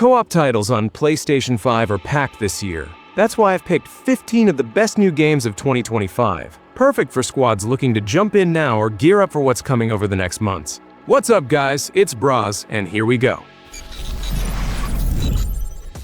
co-op titles on PlayStation 5 are packed this year. That's why I've picked 15 of the best new games of 2025. Perfect for squads looking to jump in now or gear up for what's coming over the next months. What's up guys, it's Broz, and here we go.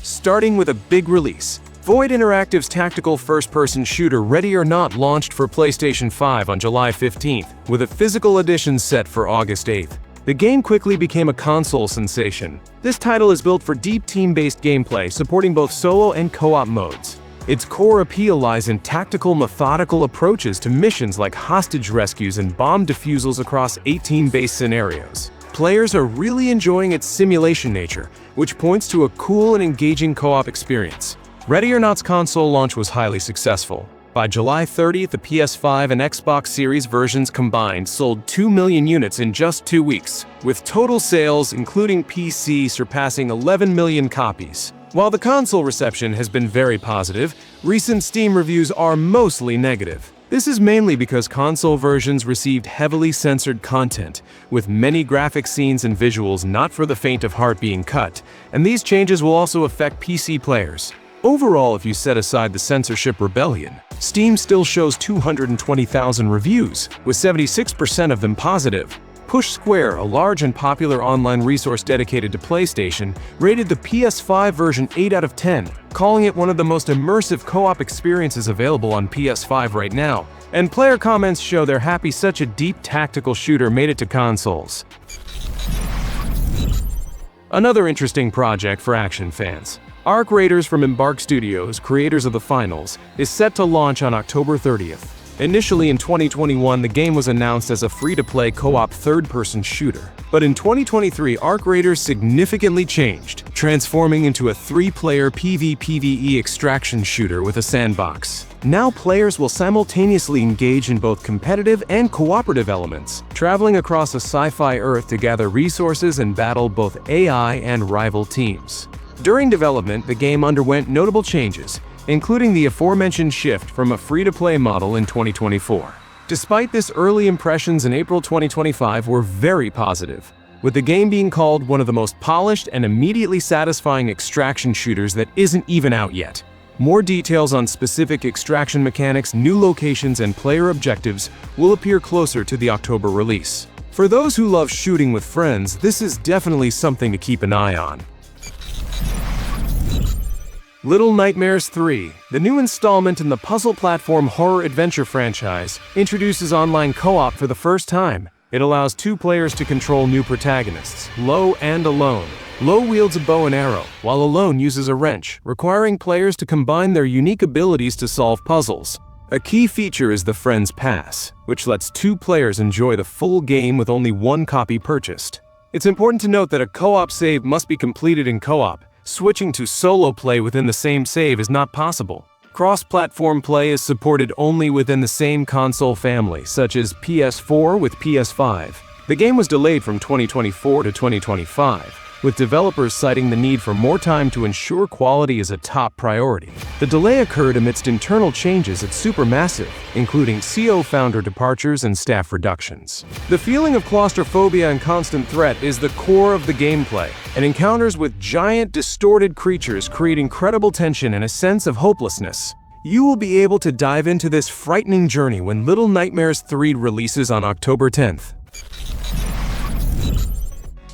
Starting with a big release. Void Interactive's tactical first-person shooter Ready or Not launched for PlayStation 5 on July 15th, with a physical edition set for August 8th. The game quickly became a console sensation. This title is built for deep team-based gameplay, supporting both solo and co-op modes. Its core appeal lies in tactical, methodical approaches to missions like hostage rescues and bomb defusals across 18 base scenarios. Players are really enjoying its simulation nature, which points to a cool and engaging co-op experience. Ready or Not's console launch was highly successful. By July 30th, the PS5 and Xbox Series versions combined sold 2 million units in just 2 weeks, with total sales, including PC, surpassing 11 million copies. While the console reception has been very positive, recent Steam reviews are mostly negative. This is mainly because console versions received heavily censored content, with many graphic scenes and visuals not for the faint of heart being cut, and these changes will also affect PC players. Overall, if you set aside the censorship rebellion, Steam still shows 220,000 reviews, with 76% of them positive. Push Square, a large and popular online resource dedicated to PlayStation, rated the PS5 version 8 out of 10, calling it one of the most immersive co-op experiences available on PS5 right now. And player comments show they're happy such a deep tactical shooter made it to consoles. Another interesting project for action fans. Arc Raiders from Embark Studios, creators of the Finals, is set to launch on October 30th. Initially in 2021, the game was announced as a free-to-play co-op third-person shooter. But in 2023, Arc Raiders significantly changed, transforming into a 3-player PvPvE extraction shooter with a sandbox. Now players will simultaneously engage in both competitive and cooperative elements, traveling across a sci-fi Earth to gather resources and battle both AI and rival teams. During development, the game underwent notable changes, including the aforementioned shift from a free-to-play model in 2024. Despite this, early impressions in April 2025 were very positive, with the game being called one of the most polished and immediately satisfying extraction shooters that isn't even out yet. More details on specific extraction mechanics, new locations, and player objectives will appear closer to the October release. For those who love shooting with friends, this is definitely something to keep an eye on. Little Nightmares 3, the new installment in the puzzle platform horror-adventure franchise, introduces online co-op for the first time. It allows 2 players to control new protagonists, Low and Alone. Low wields a bow and arrow, while Alone uses a wrench, requiring players to combine their unique abilities to solve puzzles. A key feature is the Friends Pass, which lets 2 players enjoy the full game with only 1 copy purchased. It's important to note that a co-op save must be completed in co-op. Switching to solo play within the same save is not possible. Cross-platform play is supported only within the same console family, such as PS4 with PS5. The game was delayed from 2024 to 2025, with developers citing the need for more time to ensure quality is a top priority. The delay occurred amidst internal changes at Supermassive, including CO founder departures and staff reductions. The feeling of claustrophobia and constant threat is the core of the gameplay, and encounters with giant, distorted creatures create incredible tension and a sense of hopelessness. You will be able to dive into this frightening journey when Little Nightmares 3 releases on October 10th.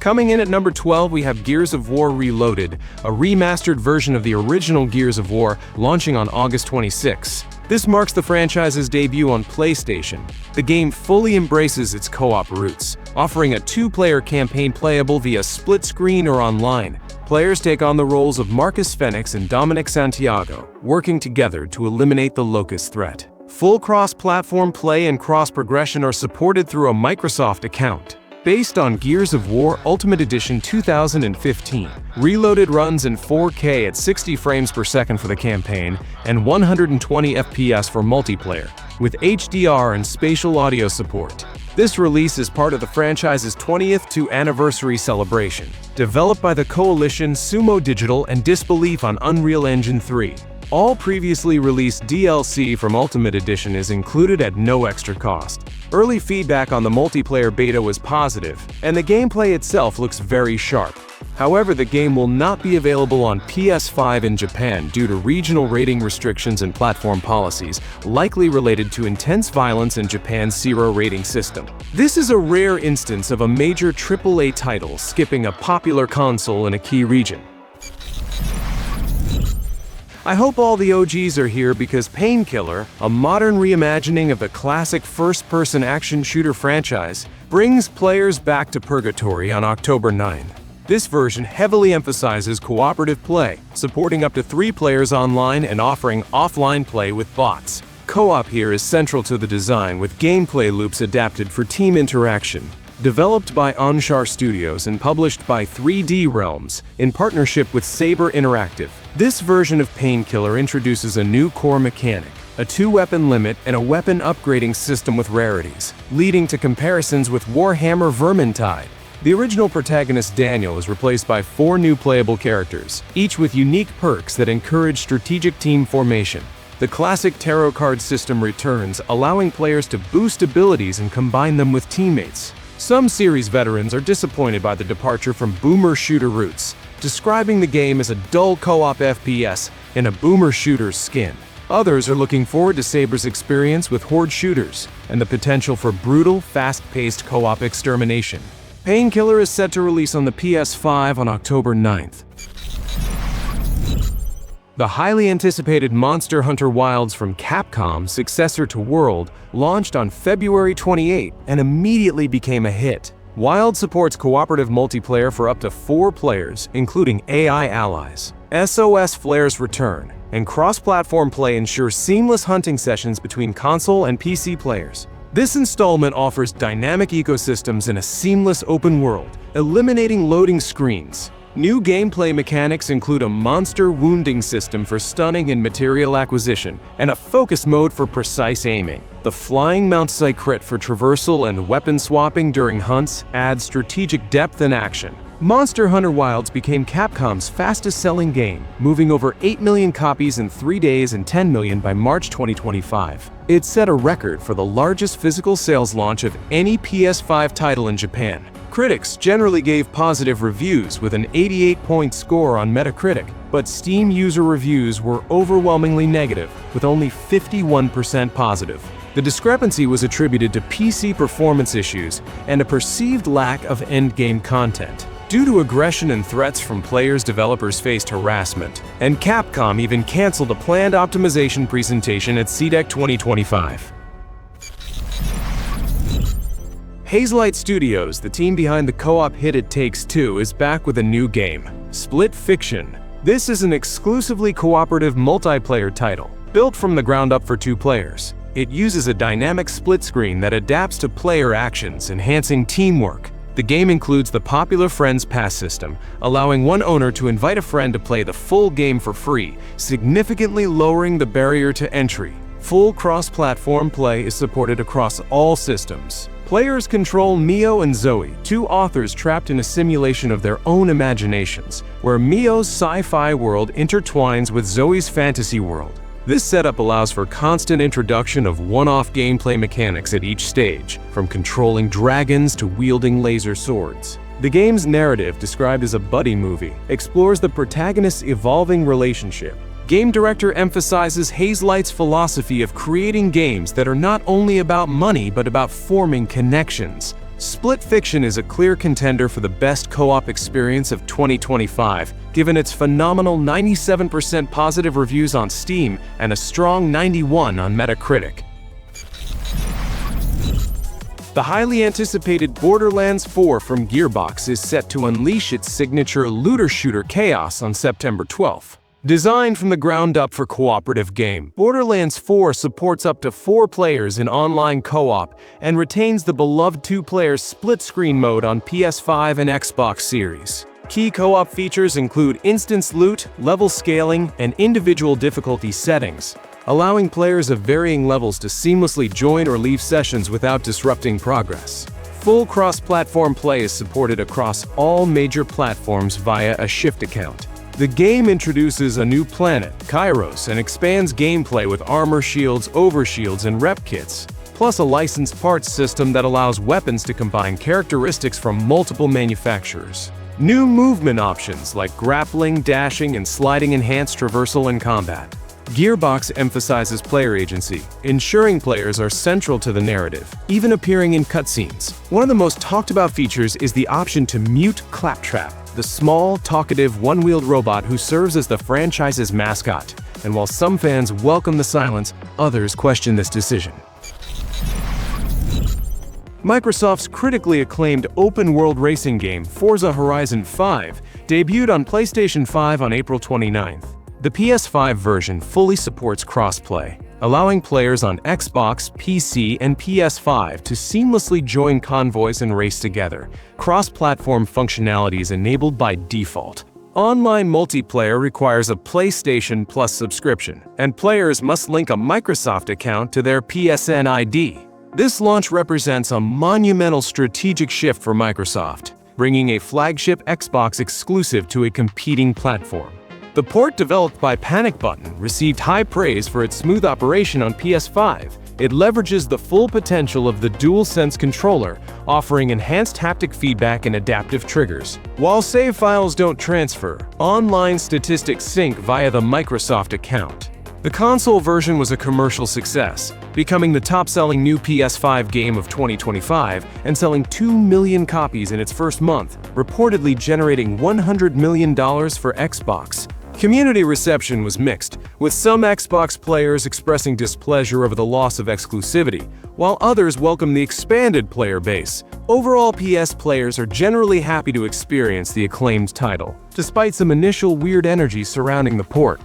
Coming in at number 12, we have Gears of War Reloaded, a remastered version of the original Gears of War, launching on August 26. This marks the franchise's debut on PlayStation. The game fully embraces its co-op roots, offering a 2-player campaign playable via split screen or online. Players take on the roles of Marcus Fenix and Dominic Santiago, working together to eliminate the Locust threat. Full cross-platform play and cross-progression are supported through a Microsoft account. Based on Gears of War Ultimate Edition 2015, Reloaded runs in 4K at 60 frames per second for the campaign and 120 FPS for multiplayer, with HDR and spatial audio support. This release is part of the franchise's 20th anniversary celebration. Developed by the Coalition, Sumo Digital, and Disbelief on Unreal Engine 3, All previously released DLC from Ultimate Edition is included at no extra cost. Early feedback on the multiplayer beta was positive, and the gameplay itself looks very sharp. However, the game will not be available on PS5 in Japan due to regional rating restrictions and platform policies, likely related to intense violence in Japan's zero rating system. This is a rare instance of a major AAA title skipping a popular console in a key region. I hope all the OGs are here because Painkiller, a modern reimagining of the classic first-person action shooter franchise, brings players back to Purgatory on October 9. This version heavily emphasizes cooperative play, supporting up to 3 players online and offering offline play with bots. Co-op here is central to the design, with gameplay loops adapted for team interaction. Developed by Onshar Studios and published by 3D Realms in partnership with Saber Interactive, this version of Painkiller introduces a new core mechanic, a 2-weapon limit, and a weapon upgrading system with rarities, leading to comparisons with Warhammer Vermintide. The original protagonist Daniel is replaced by 4 new playable characters, each with unique perks that encourage strategic team formation. The classic tarot card system returns, allowing players to boost abilities and combine them with teammates. Some series veterans are disappointed by the departure from boomer shooter roots, describing the game as a dull co-op FPS in a boomer shooter's skin. Others are looking forward to Saber's experience with horde shooters and the potential for brutal, fast-paced co-op extermination. Painkiller is set to release on the PS5 on October 9th. The highly anticipated Monster Hunter Wilds from Capcom, successor to World, launched on February 28 and immediately became a hit. Wild supports cooperative multiplayer for up to 4 players, including AI allies. SOS flares return, and cross-platform play ensures seamless hunting sessions between console and PC players. This installment offers dynamic ecosystems in a seamless open world, eliminating loading screens. New gameplay mechanics include a monster wounding system for stunning and material acquisition, and a focus mode for precise aiming. The flying Mount Crit for traversal and weapon swapping during hunts adds strategic depth and action. Monster Hunter Wilds became Capcom's fastest-selling game, moving over 8 million copies in 3 days and 10 million by March 2025. It set a record for the largest physical sales launch of any PS5 title in Japan. Critics generally gave positive reviews with an 88-point score on Metacritic, but Steam user reviews were overwhelmingly negative, with only 51% positive. The discrepancy was attributed to PC performance issues and a perceived lack of endgame content. Due to aggression and threats from players, developers faced harassment, and Capcom even canceled a planned optimization presentation at CDEC 2025. Hazelight Studios, the team behind the co-op hit It Takes Two, is back with a new game, Split Fiction. This is an exclusively cooperative multiplayer title, built from the ground up for 2 players. It uses a dynamic split screen that adapts to player actions, enhancing teamwork. The game includes the popular Friends Pass system, allowing one owner to invite a friend to play the full game for free, significantly lowering the barrier to entry. Full cross-platform play is supported across all systems. Players control Mio and Zoe, 2 authors trapped in a simulation of their own imaginations, where Mio's sci-fi world intertwines with Zoe's fantasy world. This setup allows for constant introduction of one-off gameplay mechanics at each stage, from controlling dragons to wielding laser swords. The game's narrative, described as a buddy movie, explores the protagonist's evolving relationship. Game director emphasizes Hazelight's philosophy of creating games that are not only about money but about forming connections. Split Fiction is a clear contender for the best co-op experience of 2025, given its phenomenal 97% positive reviews on Steam and a strong 91 on Metacritic. The highly anticipated Borderlands 4 from Gearbox is set to unleash its signature looter shooter chaos on September 12th. Designed from the ground up for cooperative game, Borderlands 4 supports up to 4 players in online co-op and retains the beloved 2-player split-screen mode on PS5 and Xbox Series. Key co-op features include instance loot, level scaling, and individual difficulty settings, allowing players of varying levels to seamlessly join or leave sessions without disrupting progress. Full cross-platform play is supported across all major platforms via a Shift account. The game introduces a new planet, Kairos, and expands gameplay with armor shields, overshields, and rep kits, plus a licensed parts system that allows weapons to combine characteristics from multiple manufacturers. New movement options like grappling, dashing, and sliding enhance traversal and combat. Gearbox emphasizes player agency, ensuring players are central to the narrative, even appearing in cutscenes. One of the most talked about features is the option to mute Claptrap, the small, talkative, one-wheeled robot who serves as the franchise's mascot. And while some fans welcome the silence, others question this decision. Microsoft's critically acclaimed open-world racing game Forza Horizon 5 debuted on PlayStation 5 on April 29th. The PS5 version fully supports crossplay, allowing players on Xbox, PC, and PS5 to seamlessly join convoys and race together. Cross-platform functionality is enabled by default. Online multiplayer requires a PlayStation Plus subscription, and players must link a Microsoft account to their PSN ID. This launch represents a monumental strategic shift for Microsoft, bringing a flagship Xbox exclusive to a competing platform. The port, developed by Panic Button, received high praise for its smooth operation on PS5. It leverages the full potential of the DualSense controller, offering enhanced haptic feedback and adaptive triggers. While save files don't transfer, online statistics sync via the Microsoft account. The console version was a commercial success, becoming the top-selling new PS5 game of 2025 and selling 2 million copies in its first month, reportedly generating $100 million for Xbox. Community reception was mixed, with some Xbox players expressing displeasure over the loss of exclusivity, while others welcomed the expanded player base. Overall, PS players are generally happy to experience the acclaimed title, despite some initial weird energy surrounding the port.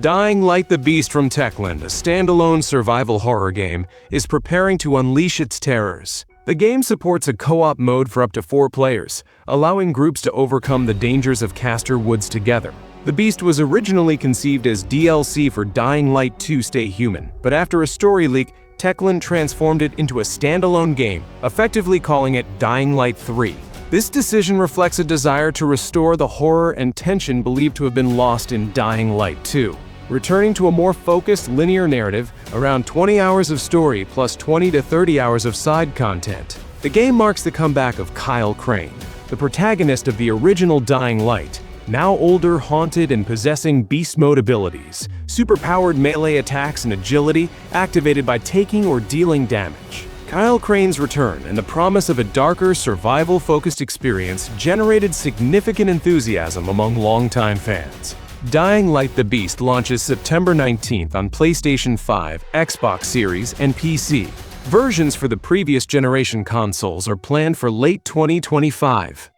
Dying Light the Beast from Techland, a standalone survival horror game, is preparing to unleash its terrors. The game supports a co-op mode for up to 4 players, allowing groups to overcome the dangers of Castor Woods together. The Beast was originally conceived as DLC for Dying Light 2 Stay Human, but after a story leak, Techland transformed it into a standalone game, effectively calling it Dying Light 3. This decision reflects a desire to restore the horror and tension believed to have been lost in Dying Light 2. Returning to a more focused linear narrative, around 20 hours of story plus 20 to 30 hours of side content. The game marks the comeback of Kyle Crane, the protagonist of the original Dying Light, now older, haunted, and possessing beast mode abilities, superpowered melee attacks and agility activated by taking or dealing damage. Kyle Crane's return and the promise of a darker, survival-focused experience generated significant enthusiasm among longtime fans. Dying Light the Beast launches September 19th on PlayStation 5, Xbox Series, and PC. Versions for the previous generation consoles are planned for late 2025.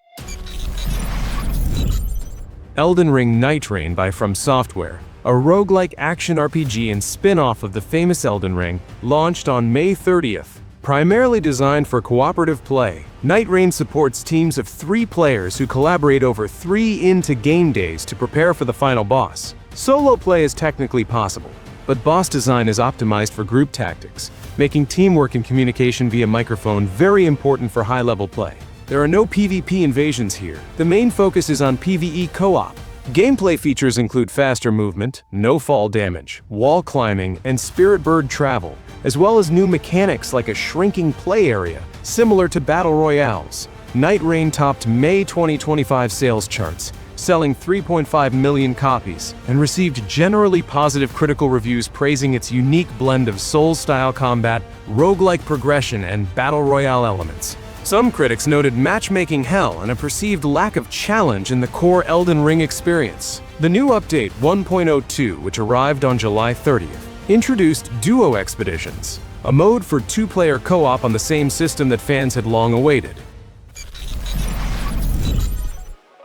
Elden Ring Nightreign by From Software, a roguelike action RPG and spin-off of the famous Elden Ring, launched on May 30th. Primarily designed for cooperative play, Nightreign supports teams of 3 players who collaborate over 3 into-game days to prepare for the final boss. Solo play is technically possible, but boss design is optimized for group tactics, making teamwork and communication via microphone very important for high-level play. There are no PvP invasions here. The main focus is on PvE co-op. Gameplay features include faster movement, no fall damage, wall climbing, and spirit bird travel, as well as new mechanics like a shrinking play area, similar to battle royales. Nightreign topped May 2025 sales charts, selling 3.5 million copies, and received generally positive critical reviews praising its unique blend of Souls-style combat, roguelike progression, and battle royale elements. Some critics noted matchmaking hell and a perceived lack of challenge in the core Elden Ring experience. The new update 1.02, which arrived on July 30th, introduced Duo Expeditions, a mode for 2-player co-op on the same system that fans had long awaited.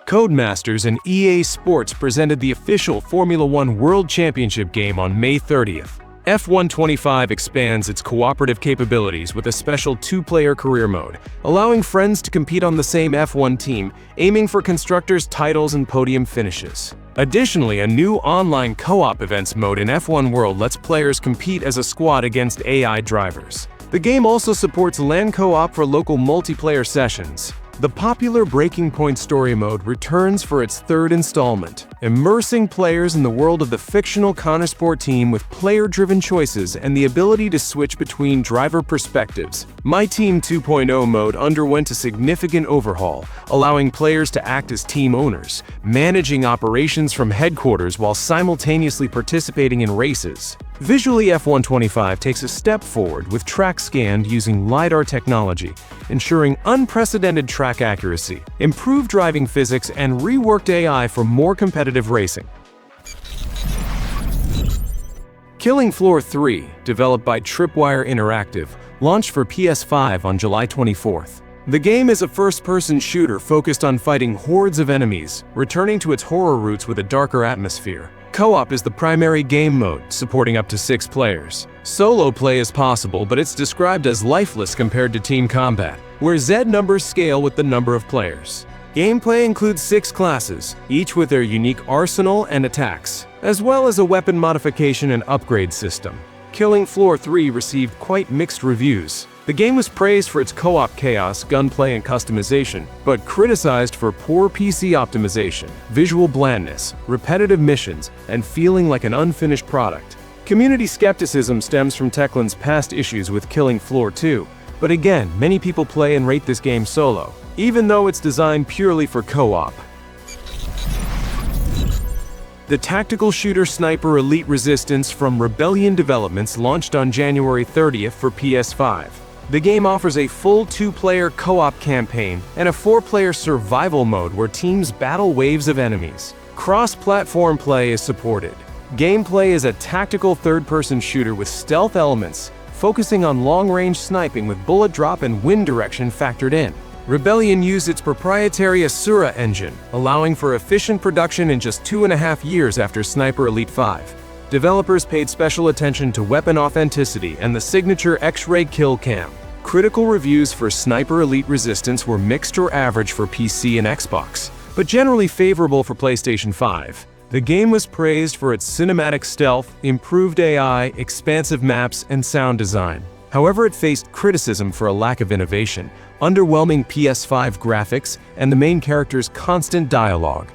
Codemasters and EA Sports presented the official Formula 1 World Championship game on May 30th. F1 25 expands its cooperative capabilities with a special 2-player career mode, allowing friends to compete on the same F1 team, aiming for constructors' titles and podium finishes. Additionally, a new online co-op events mode in F1 World lets players compete as a squad against AI drivers. The game also supports LAN co-op for local multiplayer sessions. The popular Breaking Point story mode returns for its third installment, immersing players in the world of the fictional Connorsport team with player-driven choices and the ability to switch between driver perspectives. My Team 2.0 mode underwent a significant overhaul, allowing players to act as team owners, managing operations from headquarters while simultaneously participating in races. Visually, F125 takes a step forward with track scanned using LiDAR technology, ensuring unprecedented track accuracy, improved driving physics, and reworked AI for more competitive racing. Killing Floor 3, developed by Tripwire Interactive, launched for PS5 on July 24th. The game is a first-person shooter focused on fighting hordes of enemies, returning to its horror roots with a darker atmosphere. Co-op is the primary game mode, supporting up to 6 players. Solo play is possible, but it's described as lifeless compared to team combat, where Z numbers scale with the number of players. Gameplay includes 6 classes, each with their unique arsenal and attacks, as well as a weapon modification and upgrade system. Killing Floor 3 received quite mixed reviews. The game was praised for its co-op chaos, gunplay, and customization, but criticized for poor PC optimization, visual blandness, repetitive missions, and feeling like an unfinished product. Community skepticism stems from Techland's past issues with Killing Floor 2, but again, many people play and rate this game solo, even though it's designed purely for co-op. The tactical shooter Sniper Elite Resistance from Rebellion Developments launched on January 30th for PS5. The game offers a full 2-player co-op campaign and a 4-player survival mode where teams battle waves of enemies. Cross-platform play is supported. Gameplay is a tactical third-person shooter with stealth elements, focusing on long-range sniping with bullet drop and wind direction factored in. Rebellion used its proprietary Asura engine, allowing for efficient production in just 2.5 years after Sniper Elite 5. Developers paid special attention to weapon authenticity and the signature X-ray kill cam. Critical reviews for Sniper Elite Resistance were mixed or average for PC and Xbox, but generally favorable for PlayStation 5. The game was praised for its cinematic stealth, improved AI, expansive maps, and sound design. However, it faced criticism for a lack of innovation, underwhelming PS5 graphics, and the main character's constant dialogue.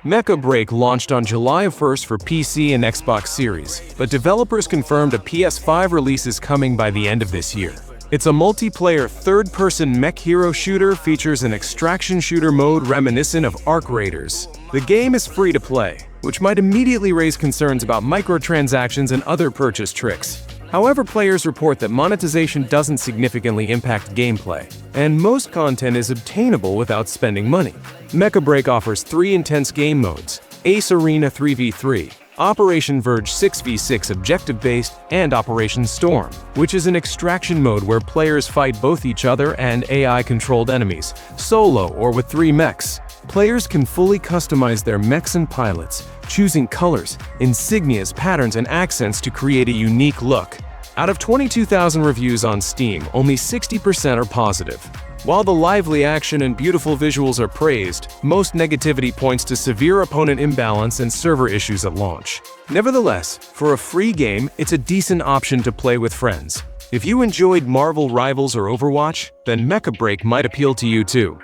Mecha BREAK launched on July 1st for PC and Xbox Series, but developers confirmed a PS5 release is coming by the end of this year. It's a multiplayer third-person mech hero shooter, features an extraction shooter mode reminiscent of Arc Raiders. The game is free to play, which might immediately raise concerns about microtransactions and other purchase tricks. However, players report that monetization doesn't significantly impact gameplay, and most content is obtainable without spending money. Mecha BREAK offers 3 intense game modes: Ace Arena 3v3, Operation Verge 6v6 objective-based, and Operation Storm, which is an extraction mode where players fight both each other and AI-controlled enemies, solo or with 3 mechs. Players can fully customize their mechs and pilots, choosing colors, insignias, patterns, and accents to create a unique look. Out of 22,000 reviews on Steam, only 60% are positive. While the lively action and beautiful visuals are praised, most negativity points to severe opponent imbalance and server issues at launch. Nevertheless, for a free game, it's a decent option to play with friends. If you enjoyed Marvel Rivals or Overwatch, then Mecha BREAK might appeal to you too.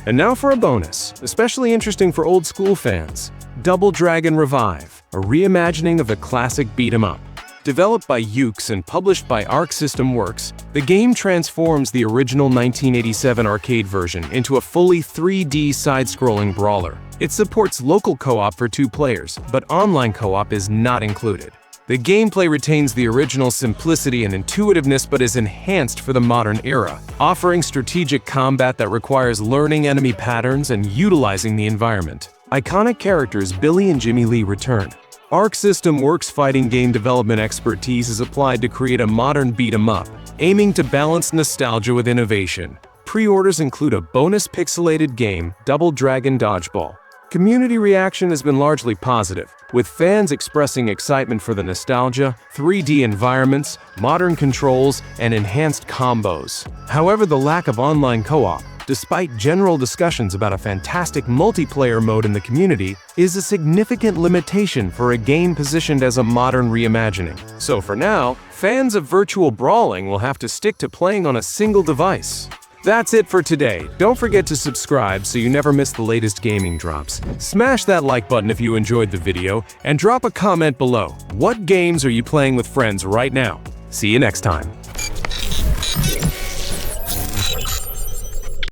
And now for a bonus, especially interesting for old-school fans. Double Dragon Revive, a reimagining of a classic beat-em-up. Developed by Yuke's and published by Arc System Works, the game transforms the original 1987 arcade version into a fully 3D side-scrolling brawler. It supports local co-op for 2 players, but online co-op is not included. The gameplay retains the original simplicity and intuitiveness but is enhanced for the modern era, offering strategic combat that requires learning enemy patterns and utilizing the environment. Iconic characters Billy and Jimmy Lee return. Arc System Works' fighting game development expertise is applied to create a modern beat-em-up, aiming to balance nostalgia with innovation. Pre-orders include a bonus pixelated game, Double Dragon Dodgeball. Community reaction has been largely positive, with fans expressing excitement for the nostalgia, 3D environments, modern controls, and enhanced combos. However, the lack of online co-op, despite general discussions about a fantastic multiplayer mode in the community, is a significant limitation for a game positioned as a modern reimagining. So for now, fans of virtual brawling will have to stick to playing on a single device. That's it for today. Don't forget to subscribe so you never miss the latest gaming drops. Smash that like button if you enjoyed the video, and drop a comment below. What games are you playing with friends right now? See you next time.